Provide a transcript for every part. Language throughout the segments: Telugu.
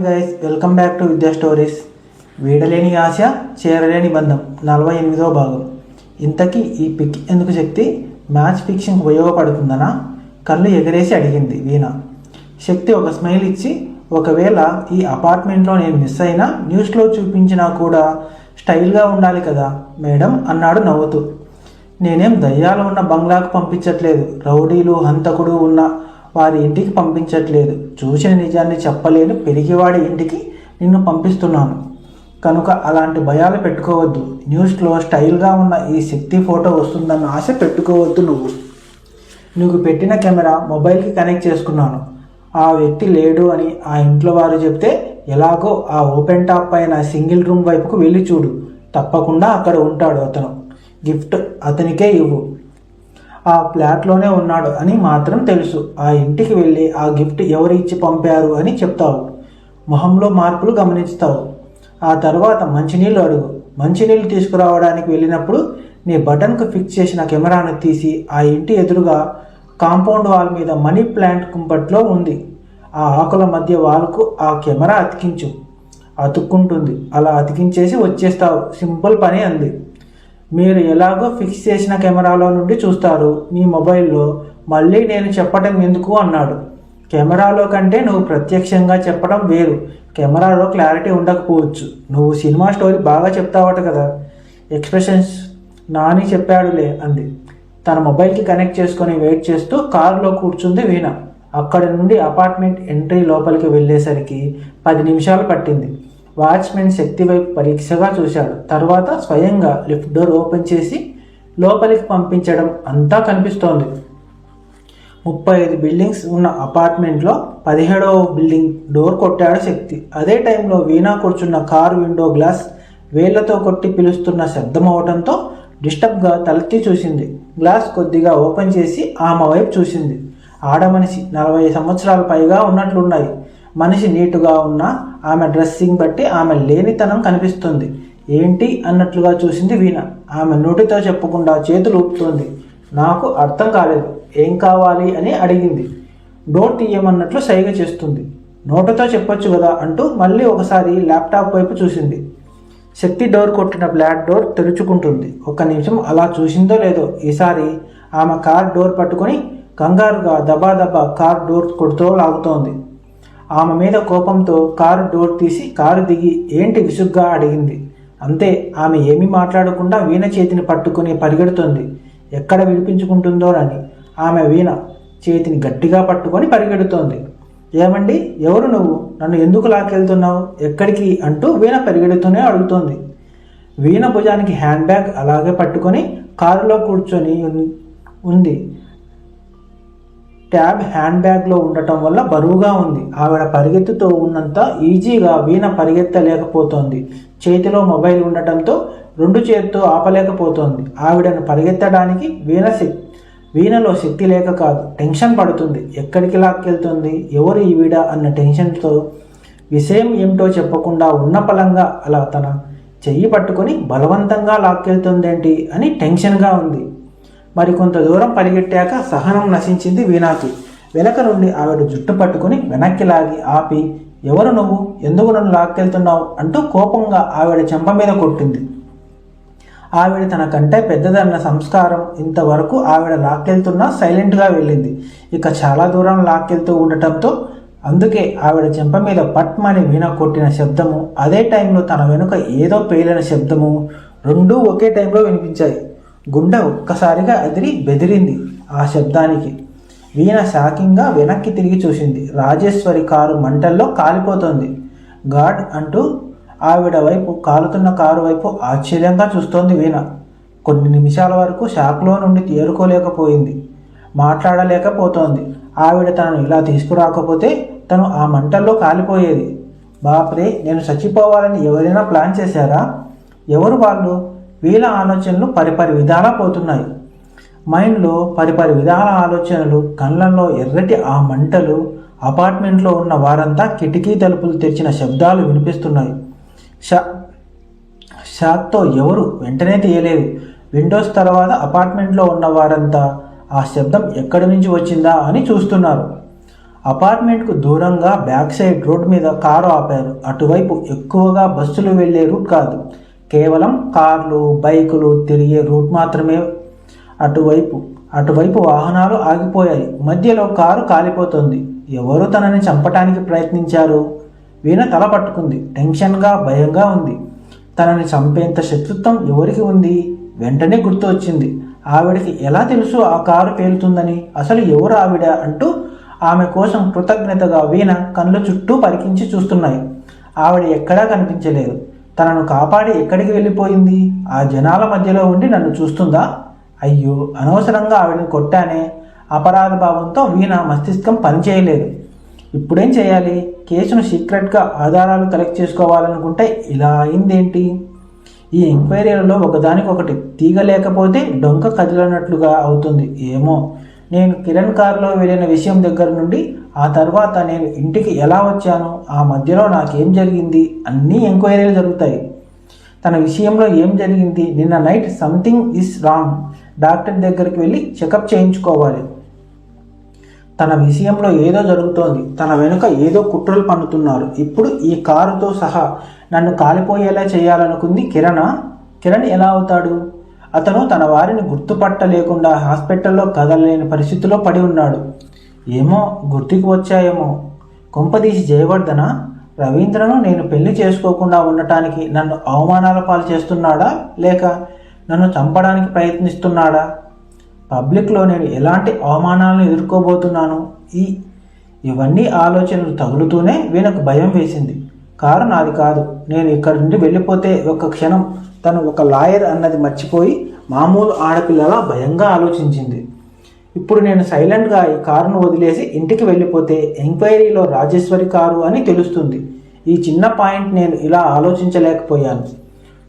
గైస్, వెల్కమ్ బ్యాక్ టు విద్యా స్టోరీస్. వీడలేని ఆశ చేరలేని బంధం 48వ భాగం. ఇంతకీ ఈ పిక్ ఎందుకు శక్తి మ్యాచ్ ఫిక్సింగ్ ఉపయోగపడుతుందనా కళ్ళు ఎగరేసి అడిగింది వీణ. శక్తి ఒక స్మైల్ ఇచ్చి, ఒకవేళ ఈ అపార్ట్మెంట్లో నేను మిస్ అయినా న్యూస్లో చూపించినా కూడా స్టైల్గా ఉండాలి కదా మేడం అన్నాడు నవ్వుతూ. నేనేం దయ్యాలు ఉన్న బంగ్లాకు పంపించట్లేదు, రౌడీలు హంతకుడు ఉన్న వారి ఇంటికి పంపించట్లేదు, చూసిన నిజాన్ని చెప్పలేని పెరిగివాడి ఇంటికి నిన్ను పంపిస్తున్నాను. కనుక అలాంటి భయాలు పెట్టుకోవద్దు. న్యూస్లో స్టైల్గా ఉన్న ఈ శక్తి ఫోటో వస్తుందన్న ఆశ పెట్టుకోవద్దు. నువ్వు పెట్టిన కెమెరా మొబైల్కి కనెక్ట్ చేసుకున్నాను. ఆ వ్యక్తి లేడు అని ఆ ఇంట్లో వారు చెప్తే ఎలాగో ఆ ఓపెన్ టాప్ పైన సింగిల్ రూమ్ వైపుకు వెళ్ళి చూడు, తప్పకుండా అక్కడ ఉంటాడు అతను. గిఫ్ట్ అతనికే ఇవ్వు. ఆ ఫ్లాట్లోనే ఉన్నాడు అని మాత్రం తెలుసు. ఆ ఇంటికి వెళ్ళి ఆ గిఫ్ట్ ఎవరు ఇచ్చి పంపారు అని చెప్తావు. మొహంలో మార్పులు గమనిస్తావు. ఆ తర్వాత మంచినీళ్ళు అడుగు. మంచినీళ్ళు తీసుకురావడానికి వెళ్ళినప్పుడు నీ బటన్కు ఫిక్స్ చేసిన కెమెరాను తీసి ఆ ఇంటి ఎదురుగా కాంపౌండ్ వాల్ మీద మనీ ప్లాంట్ కుంపట్లో ఉంది. ఆ ఆకుల మధ్య వాల్కు ఆ కెమెరా అతికించు. అతుక్కుంటుంది. అలా అతికించేసి వచ్చేస్తావు. సింపుల్ పని అంది. మీరు ఎలాగో ఫిక్స్ చేసిన కెమెరాలో నుండి చూస్తారు మీ మొబైల్లో. మళ్ళీ నేను చెప్పడం ఎందుకు అన్నాడు. కెమెరాలో కంటే నువ్వు ప్రత్యక్షంగా చెప్పడం వేరు. కెమెరాలో క్లారిటీ ఉండకపోవచ్చు. నువ్వు సినిమా స్టోరీ బాగా చెప్తావట కదా. ఎక్స్ప్రెషన్స్ నాని చెప్పాడులే అంది. తన మొబైల్కి కనెక్ట్ చేసుకొని వెయిట్ చేస్తూ కారులో కూర్చుంది వీణ. అక్కడి నుండి అపార్ట్మెంట్ ఎంట్రీ లోపలికి వెళ్ళేసరికి 10 నిమిషాలు పట్టింది. వాచ్మెన్ శక్తి వైపు పరీక్షగా చూశాడు. తర్వాత స్వయంగా లిఫ్ట్ డోర్ ఓపెన్ చేసి లోపలికి పంపించడం అంతా కనిపిస్తోంది. 35 బిల్డింగ్స్ ఉన్న అపార్ట్మెంట్లో 17వ బిల్డింగ్ డోర్ కొట్టాడు శక్తి. అదే టైంలో వీణ కూర్చున్న కారు విండో గ్లాస్ వేళ్లతో కొట్టి పిలుస్తున్న శబ్దం అవడంతో డిస్టర్బ్గా తలెత్తి చూసింది. గ్లాస్ కొద్దిగా ఓపెన్ చేసి ఆమె వైపు చూసింది. ఆడమనిషి 40 సంవత్సరాల పైగా ఉన్నట్లున్నాయి. మనిషి నీటుగా ఉన్న ఆమె డ్రెస్సింగ్ బట్టి ఆమె లేనితనం కనిపిస్తుంది. ఏంటి అన్నట్లుగా చూసింది వీణ. ఆమె నోటితో చెప్పకుండా చేతులు ఊపుతోంది. నాకు అర్థం కాలేదు. ఏం కావాలి అని అడిగింది. డోర్ తీయమన్నట్లు సైగ చేస్తుంది. నోటితో చెప్పొచ్చు కదా అంటూ మళ్ళీ ఒకసారి ల్యాప్టాప్ వైపు చూసింది. శక్తి డోర్ కొట్టిన ఫ్లాట్ డోర్ తెరుచుకుంటుంది. 1 నిమిషం అలా చూసిందో లేదో ఈసారి ఆమె కార్ డోర్ పట్టుకొని కంగారుగా దబా కార్ డోర్ కొడుతూ లాగుతోంది. ఆమె మీద కోపంతో కారు డోర్ తీసి కారు దిగి ఏంటి విసుగ్గా అడిగింది. అంతే. ఆమె ఏమీ మాట్లాడకుండా వీణ చేతిని పట్టుకుని పరిగెడుతోంది. ఎక్కడ విడిపించుకుంటుందోనని ఆమె వీణ చేతిని గట్టిగా పట్టుకొని పరిగెడుతోంది. ఏమండి, ఎవరు నువ్వు? నన్ను ఎందుకు లాక్కెళ్తున్నావు? ఎక్కడికి అంటూ వీణ పరిగెడుతూనే అడుగుతోంది. వీణ భుజానికి హ్యాండ్ బ్యాగ్ అలాగే పట్టుకొని కారులో కూర్చొని ఉంది. ట్యాబ్ హ్యాండ్ బ్యాగ్లో ఉండటం వల్ల బరువుగా ఉంది. ఆవిడ పరిగెత్తుతూ ఉన్నంత ఈజీగా వీణ పరిగెత్తలేకపోతోంది. చేతిలో మొబైల్ ఉండటంతో 2 చేతితో ఆపలేకపోతోంది. ఆవిడను పరిగెత్తడానికి వీణలో శక్తి లేక కాదు, టెన్షన్ పడుతుంది. ఎక్కడికి లాక్కెళ్తుంది? ఎవరు ఈవిడ అన్న టెన్షన్తో విషయం ఏమిటో చెప్పకుండా ఉన్న పలంగా అలా తన చెయ్యి పట్టుకొని బలవంతంగా లాక్కెళ్తుందేంటి అని టెన్షన్గా ఉంది. మరికొంత దూరం పరిగెట్టాక సహనం నశించింది వీణాకి. వెనక నుండి ఆవిడ జుట్టు పట్టుకుని వెనక్కి లాగి ఆపి, ఎవరు నువ్వు? ఎందుకు నన్ను లాక్కెళ్తున్నావు అంటూ కోపంగా ఆవిడ చెంప మీద కొట్టింది. ఆవిడ తన కంటే పెద్దదన్న సంస్కారం. ఇంతవరకు ఆవిడ లాక్కెళ్తున్నా సైలెంట్గా వెళ్ళింది. ఇక చాలా దూరం లాక్కెళ్తూ ఉండటంతో అందుకే ఆవిడ చెంప మీద పట్మని వీణ కొట్టిన శబ్దము, అదే టైంలో తన వెనుక ఏదో పేలిన శబ్దము రెండూ ఒకే టైంలో వినిపించాయి. గుండె ఒక్కసారిగా అదిరి బెదిరింది ఆ శబ్దానికి. వీణ షాకింగ్గా వెనక్కి తిరిగి చూసింది. రాజేశ్వరి కారు మంటల్లో కాలిపోతోంది. గాడ్ అంటూ ఆవిడ వైపు, కాలుతున్న కారు వైపు ఆశ్చర్యంగా చూస్తోంది వీణ. కొన్ని నిమిషాల వరకు షాక్లో నుండి తేరుకోలేకపోయింది. మాట్లాడలేకపోతోంది. ఆవిడ తనను ఇలా తీసుకురాకపోతే తను ఆ మంటల్లో కాలిపోయేది. బాప్రే, నేను చచ్చిపోవాలని ఎవరైనా ప్లాన్ చేశారా? ఎవరు వాళ్ళు? వీళ్ళ ఆలోచనలు పరిపరి విధాలా పోతున్నాయి. మైండ్లో పరిపరి విధాల ఆలోచనలు, కళ్ళల్లో ఎర్రటి ఆ మంటలు. అపార్ట్మెంట్లో ఉన్న వారంతా కిటికీ తలుపులు తెరిచిన శబ్దాలు వినిపిస్తున్నాయి. షాక్తో ఎవరు వెంటనే తీయలేదు. విండోస్ తర్వాత అపార్ట్మెంట్లో ఉన్న వారంతా ఆ శబ్దం ఎక్కడి నుంచి వచ్చిందా అని చూస్తున్నారు. అపార్ట్మెంట్కు దూరంగా బ్యాక్ సైడ్ రోడ్ మీద కారు ఆపారు. అటువైపు ఎక్కువగా బస్సులు వెళ్ళే రూట్ కాదు, కేవలం కార్లు బైకులు తిరిగే రూట్ మాత్రమే. అటువైపు వాహనాలు ఆగిపోయాయి. మధ్యలో కారు కాలిపోతుంది. ఎవరు తనని చంపటానికి ప్రయత్నించారు? వీణ తల పట్టుకుంది. టెన్షన్గా భయంగా ఉంది. తనని చంపేంత శత్రుత్వం ఎవరికి ఉంది? వెంటనే గుర్తు వచ్చింది. ఆవిడకి ఎలా తెలుసు ఆ కారు పేలుతుందని? అసలు ఎవరు ఆవిడ అంటూ ఆమె కోసం కృతజ్ఞతగా వీణ కళ్ళు చుట్టూ పరికించి చూస్తున్నాయి. ఆవిడ ఎక్కడా కనిపించలేదు. తనను కాపాడి ఎక్కడికి వెళ్ళిపోయింది? ఆ జనాల మధ్యలో ఉండి నన్ను చూస్తుందా? అయ్యో, అనవసరంగా ఆవిడని కొట్టానే. అపరాధ భావంతో వీణ మస్తిష్కం పనిచేయలేదు. ఇప్పుడేం చేయాలి? కేసును సీక్రెట్గా ఆధారాలు కలెక్ట్ చేసుకోవాలనుకుంటే ఇలా అయిందేంటి? ఈ ఎంక్వైరీలలో ఒకదానికొకటి తీగ లేకపోతే డొంక కదిలినట్లుగా అవుతుంది. ఏమో, నేను కిరణ్ కారులో వెళ్ళిన విషయం దగ్గర నుండి ఆ తర్వాత నేను ఇంటికి ఎలా వచ్చాను, ఆ మధ్యలో నాకేం జరిగింది, అన్నీ ఎంక్వైరీలు జరుగుతాయి. తన విషయంలో ఏం జరిగింది? నిన్న night something is wrong. Doctor దగ్గరికి వెళ్ళి చెకప్ చేయించుకోవాలి. తన విషయంలో ఏదో జరుగుతోంది. తన వెనుక ఏదో కుట్రలు పన్నుతున్నారు. ఇప్పుడు ఈ కారుతో సహా నన్ను కాలిపోయేలా చేయాలనుకుంది కిరణ్ ఎలా అవుతాడు? అతను తన వారిని గుర్తుపట్టలేకుండా హాస్పిటల్లో కదలలేని పరిస్థితిలో పడి ఉన్నాడు. ఏమో, గుర్తుకు వచ్చాయేమో. కొంపదీసి జయవర్ధన రవీంద్రను నేను పెళ్లి చేసుకోకుండా ఉండటానికి నన్ను అవమానాల పాలు చేస్తున్నాడా, లేక నన్ను చంపడానికి ప్రయత్నిస్తున్నాడా? పబ్లిక్లో నేను ఎలాంటి అవమానాలను ఎదుర్కోబోతున్నాను? ఇవన్నీ ఆలోచనలు తగులుతూనే వీణకు భయం వేసింది. కారు నాది కాదు. నేను ఇక్కడి నుండి వెళ్ళిపోతే ఒక్క క్షణం తను ఒక లాయర్ అన్నది మర్చిపోయి మామూలు ఆడపిల్లలా భయంగా ఆలోచించింది. ఇప్పుడు నేను సైలెంట్గా ఈ కారును వదిలేసి ఇంటికి వెళ్ళిపోతే ఎంక్వైరీలో రాజేశ్వరి కారు అని తెలుస్తుంది. ఈ చిన్న పాయింట్ నేను ఇలా ఆలోచించలేకపోయాను.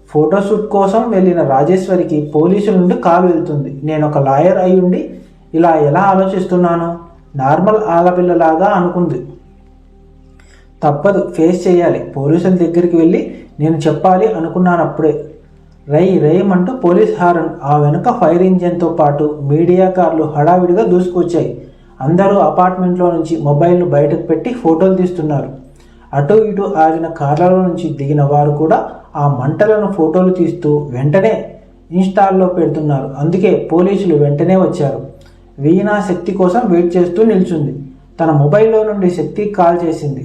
ఫోటోషూట్ కోసం వెళ్ళిన రాజేశ్వరికి పోలీసుల నుండి కాల్ వెళ్తుంది. నేను ఒక లాయర్ అయి ఉండి ఇలా ఎలా ఆలోచిస్తున్నాను? నార్మల్ ఆడపిల్లలాగా అనుకుంది. తప్పదు, ఫేస్ చేయాలి. పోలీసుల దగ్గరికి వెళ్ళి నేను చెప్పాలి అనుకున్నాను. అప్పుడే రైమంటూ పోలీస్ హారన్, ఆ వెనుక ఫైర్ ఇంజన్తో పాటు మీడియా కార్లు హడావిడిగా దూసుకొచ్చాయి. అందరూ అపార్ట్మెంట్లో నుంచి మొబైల్ను బయటకు పెట్టి ఫోటోలు తీస్తున్నారు. అటు ఇటు ఆగిన కార్లలో నుంచి దిగిన వారు కూడా ఆ మంటలను ఫోటోలు తీస్తూ వెంటనే ఇన్స్టాల్లో పెడుతున్నారు. అందుకే పోలీసులు వెంటనే వచ్చారు. వీణ శక్తి కోసం వెయిట్ చేస్తూ నిల్చుంది. తన మొబైల్లో నుండి శక్తికి కాల్ చేసింది.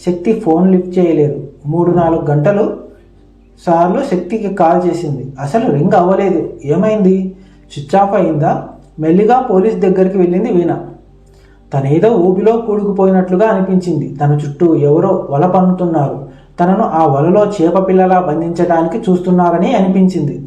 శక్తి ఫోన్ లిఫ్ట్ చేయలేదు. 3-4 గంటలు సార్లు శక్తికి కాల్ చేసింది. అసలు రింగ్ అవ్వలేదు. ఏమైంది? స్విచ్ ఆఫ్ అయిందా? మెల్లిగా పోలీస్ దగ్గరికి వెళ్ళింది వీణ. తనేదో ఊబిలో కూడుకుపోయినట్లుగా అనిపించింది. తన చుట్టూ ఎవరో వల పన్నుతున్నారు. తనను ఆ వలలో చేప పిల్లలా బంధించడానికి చూస్తున్నారని అనిపించింది.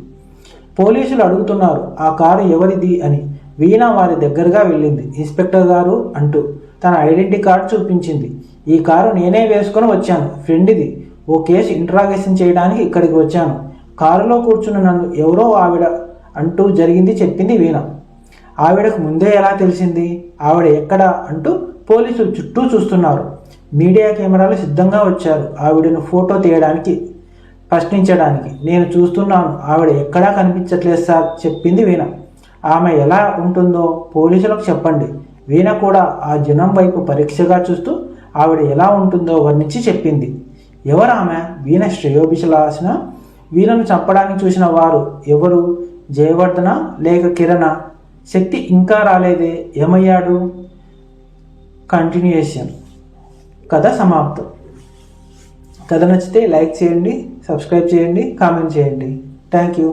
పోలీసులు అడుగుతున్నారు ఆ కారు ఎవరిది అని. వీణ వారి దగ్గరగా వెళ్ళింది. ఇన్స్పెక్టర్ గారు అంటూ తన ఐడెంటిటీ కార్డు చూపించింది. ఈ కారు నేనే వేసుకొని వచ్చాను, ఫ్రెండ్ది. ఓ కేసు ఇంట్రాగేషన్ చేయడానికి ఇక్కడికి వచ్చాను. కారులో కూర్చున్న నన్ను ఎవరో ఆవిడ అంటూ జరిగింది చెప్పింది వీణ. ఆవిడకు ముందే ఎలా తెలిసింది? ఆవిడ ఎక్కడ అంటూ పోలీసులు చుట్టూ చూస్తున్నారు. మీడియా కెమెరాలు సిద్ధంగా వచ్చారు ఆవిడను ఫోటో తీయడానికి, ప్రశ్నించడానికి. నేను చూస్తున్నాను, ఆవిడ ఎక్కడా కనిపించట్లేదు సార్ చెప్పింది వీణ. ఆమె ఎలా ఉంటుందో పోలీసులకు చెప్పండి. వీణ కూడా ఆ జనం వైపు పరీక్షగా చూస్తూ ఆవిడ ఎలా ఉంటుందో వర్ణించి చెప్పింది. ఎవరామె? వీణ శ్రేయోభిలాషణ? వీణను చంపడానికి చూసిన వారు ఎవరు? జయవర్ధన లేక కిరణ? శక్తి ఇంకా రాలేదే, ఏమయ్యాడు? కంటిన్యూయేషన్. కథ సమాప్తం. కథ నచ్చితే లైక్ చేయండి, సబ్స్క్రైబ్ చేయండి, కామెంట్ చేయండి. Thank you.